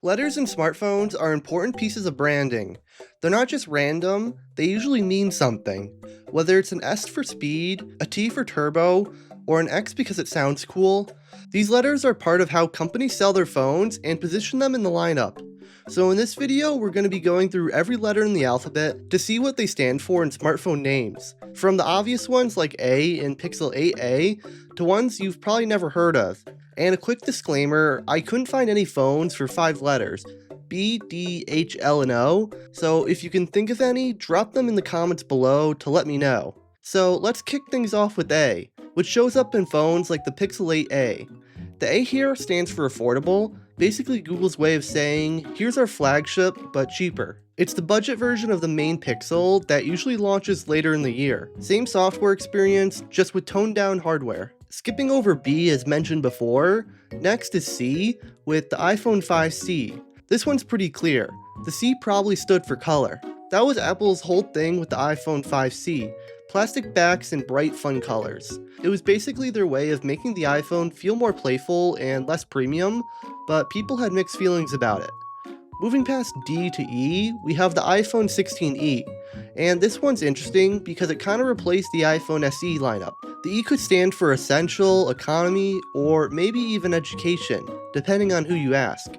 Letters in smartphones are important pieces of branding. They're not just random, they usually mean something. Whether it's an S for speed, a T for turbo, or an X because it sounds cool, these letters are part of how companies sell their phones and position them in the lineup. So in this video, we're going to be going through every letter in the alphabet to see what they stand for in smartphone names. From the obvious ones like A in Pixel 8a, to ones you've probably never heard of. And a quick disclaimer, I couldn't find any phones for 5 letters, B, D, H, L, and O, so if you can think of any, drop them in the comments below to let me know. So let's kick things off with A, which shows up in phones like the Pixel 8a. The A here stands for affordable, basically Google's way of saying, here's our flagship, but cheaper. It's the budget version of the main Pixel that usually launches later in the year. Same software experience, just with toned down hardware. Skipping over B as mentioned before, next is C with the iPhone 5C. This one's pretty clear. The C probably stood for color. That was Apple's whole thing with the iPhone 5C. Plastic backs and bright fun colors. It was basically their way of making the iPhone feel more playful and less premium, but people had mixed feelings about it. Moving past D to E, we have the iPhone 16e, and this one's interesting because it kind of replaced the iPhone SE lineup. The E could stand for essential, economy, or maybe even education, depending on who you ask.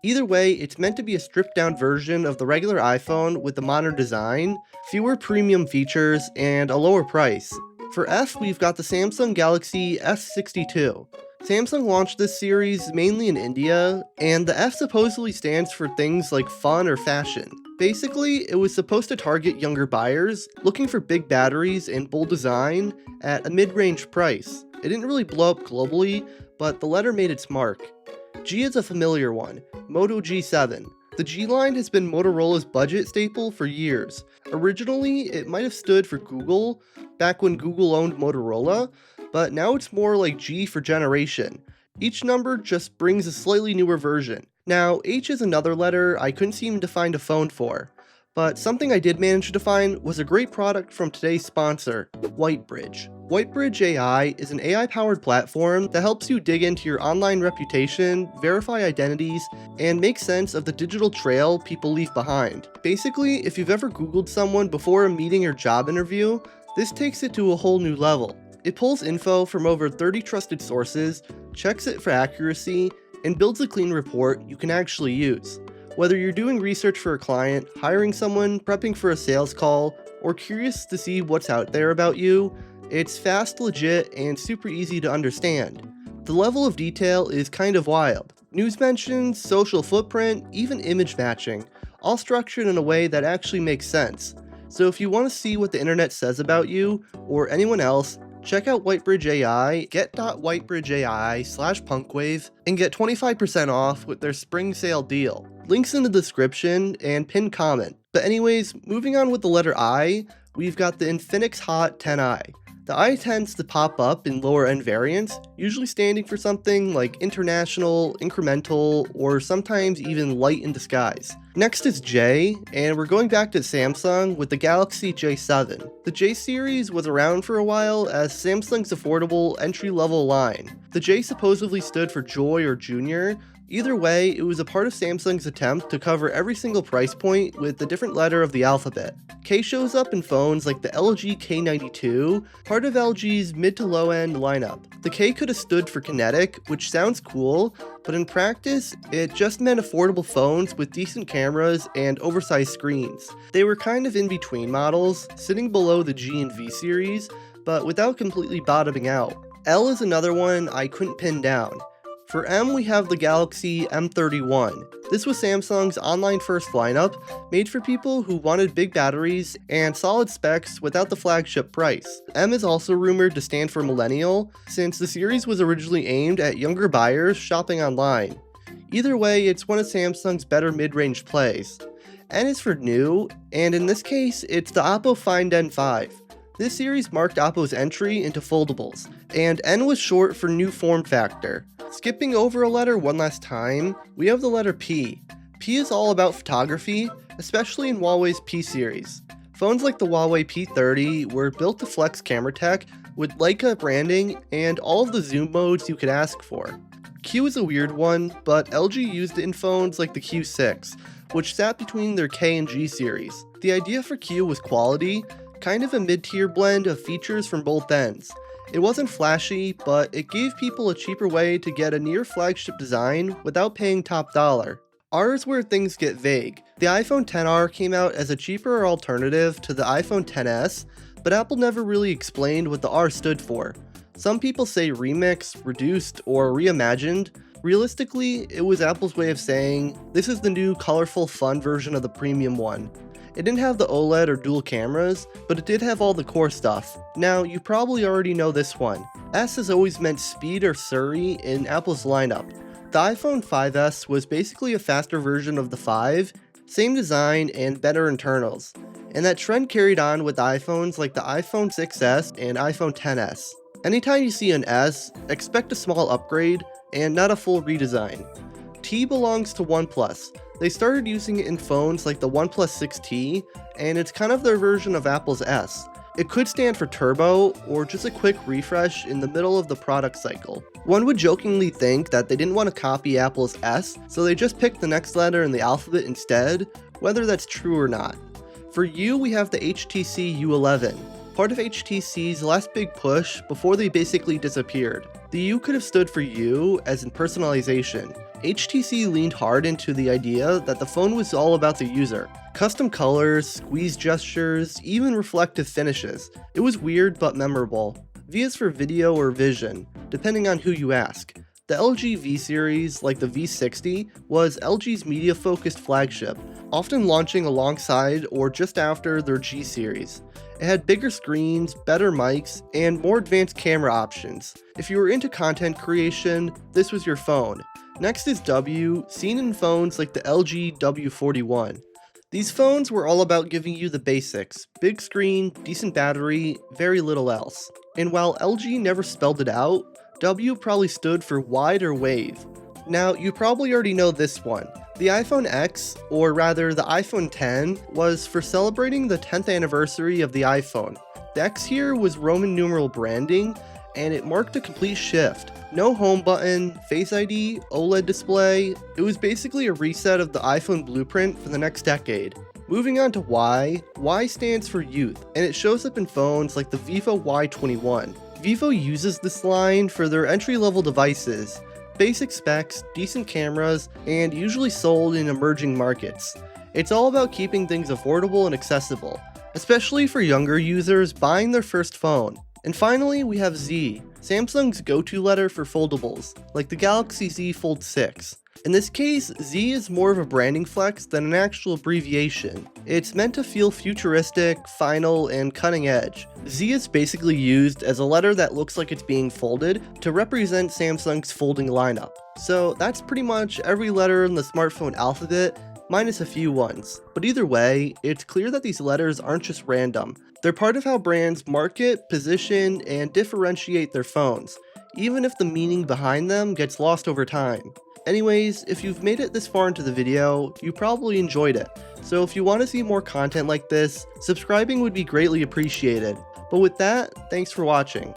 Either way, it's meant to be a stripped down version of the regular iPhone with a modern design, fewer premium features, and a lower price. For F, we've got the Samsung Galaxy S62. Samsung launched this series mainly in India, and the F supposedly stands for things like fun or fashion. Basically, it was supposed to target younger buyers looking for big batteries and bold design at a mid-range price. It didn't really blow up globally, but the letter made its mark. G is a familiar one, Moto G7. The G line has been Motorola's budget staple for years. Originally, it might have stood for Google, back when Google owned Motorola, but now it's more like G for generation. Each number just brings a slightly newer version. Now, H is another letter I couldn't seem to find a phone for, but something I did manage to find was a great product from today's sponsor, Whitebridge. Whitebridge AI is an AI-powered platform that helps you dig into your online reputation, verify identities, and make sense of the digital trail people leave behind. Basically, if you've ever Googled someone before a meeting or job interview, this takes it to a whole new level. It pulls info from over 30 trusted sources, checks it for accuracy, and builds a clean report you can actually use. Whether you're doing research for a client, hiring someone, prepping for a sales call, or curious to see what's out there about you, it's fast, legit, and super easy to understand. The level of detail is kind of wild. News mentions, social footprint, even image matching, all structured in a way that actually makes sense. So if you want to see what the internet says about you, or anyone else, check out Whitebridge AI, get.whitebridgeai/punkwave, and get 25% off with their spring sale deal. Links in the description and pinned comment. But anyways, moving on with the letter I, we've got the Infinix Hot 10i. The I tends to pop up in lower end variants, usually standing for something like international, incremental, or sometimes even light in disguise. Next is J, and we're going back to Samsung with the Galaxy J7. The J series was around for a while as Samsung's affordable entry-level line. The J supposedly stood for Joy or Junior. Either way, it was a part of Samsung's attempt to cover every single price point with a different letter of the alphabet. K shows up in phones like the LG K92, part of LG's mid to low end lineup. The K could have stood for kinetic, which sounds cool, but in practice, it just meant affordable phones with decent cameras and oversized screens. They were kind of in between models, sitting below the G and V series, but without completely bottoming out. L is another one I couldn't pin down. For M, we have the Galaxy M31. This was Samsung's online-first lineup, made for people who wanted big batteries and solid specs without the flagship price. M is also rumored to stand for millennial, since the series was originally aimed at younger buyers shopping online. Either way, it's one of Samsung's better mid-range plays. N is for new, and in this case, it's the Oppo Find N5. This series marked Oppo's entry into foldables, and N was short for new form factor. Skipping over a letter one last time, we have the letter P. P is all about photography, especially in Huawei's P series. Phones like the Huawei P30 were built to flex camera tech with Leica branding and all of the zoom modes you could ask for. Q is a weird one, but LG used it in phones like the Q6, which sat between their K and G series. The idea for Q was quality, kind of a mid-tier blend of features from both ends. It wasn't flashy, but it gave people a cheaper way to get a near flagship design without paying top dollar. R is where things get vague. The iPhone XR came out as a cheaper alternative to the iPhone XS, but Apple never really explained what the R stood for. Some people say remix, reduced, or reimagined. Realistically, it was Apple's way of saying, this is the new colorful fun version of the premium one. It didn't have the OLED or dual cameras, but it did have all the core stuff. Now, you probably already know this one. S has always meant speed or Surrey in Apple's lineup. The iPhone 5S was basically a faster version of the 5, same design and better internals. And that trend carried on with iPhones like the iPhone 6S and iPhone XS. Anytime you see an S, expect a small upgrade and not a full redesign. T belongs to OnePlus. They started using it in phones like the OnePlus 6T, and it's kind of their version of Apple's S. It could stand for turbo, or just a quick refresh in the middle of the product cycle. One would jokingly think that they didn't want to copy Apple's S, so they just picked the next letter in the alphabet instead, whether that's true or not. For U, we have the HTC U11, part of HTC's last big push before they basically disappeared. The U could have stood for U, as in personalization. HTC leaned hard into the idea that the phone was all about the user. Custom colors, squeeze gestures, even reflective finishes. It was weird but memorable. V is for video or vision, depending on who you ask. The LG V series, like the V60, was LG's media-focused flagship, often launching alongside or just after their G series. It had bigger screens, better mics, and more advanced camera options. If you were into content creation, this was your phone. Next is W, seen in phones like the LG W41. These phones were all about giving you the basics: big screen, decent battery, very little else. And while LG never spelled it out, W probably stood for wide or wave. Now, you probably already know this one. The iPhone X, or rather the iPhone X, was for celebrating the 10th anniversary of the iPhone. The X here was Roman numeral branding, and it marked a complete shift. No home button, Face ID, OLED display. It was basically a reset of the iPhone blueprint for the next decade. Moving on to Y, Y stands for youth, and it shows up in phones like the Vivo Y21. Vivo uses this line for their entry-level devices. Basic specs, decent cameras, and usually sold in emerging markets. It's all about keeping things affordable and accessible, especially for younger users buying their first phone. And finally, we have Z, Samsung's go-to letter for foldables, like the Galaxy Z Fold 6. In this case, Z is more of a branding flex than an actual abbreviation. It's meant to feel futuristic, final, and cutting edge. Z is basically used as a letter that looks like it's being folded to represent Samsung's folding lineup. So that's pretty much every letter in the smartphone alphabet, minus a few ones. But either way, it's clear that these letters aren't just random. They're part of how brands market, position, and differentiate their phones, even if the meaning behind them gets lost over time. Anyways, if you've made it this far into the video, you probably enjoyed it. So if you want to see more content like this, subscribing would be greatly appreciated. But with that, thanks for watching.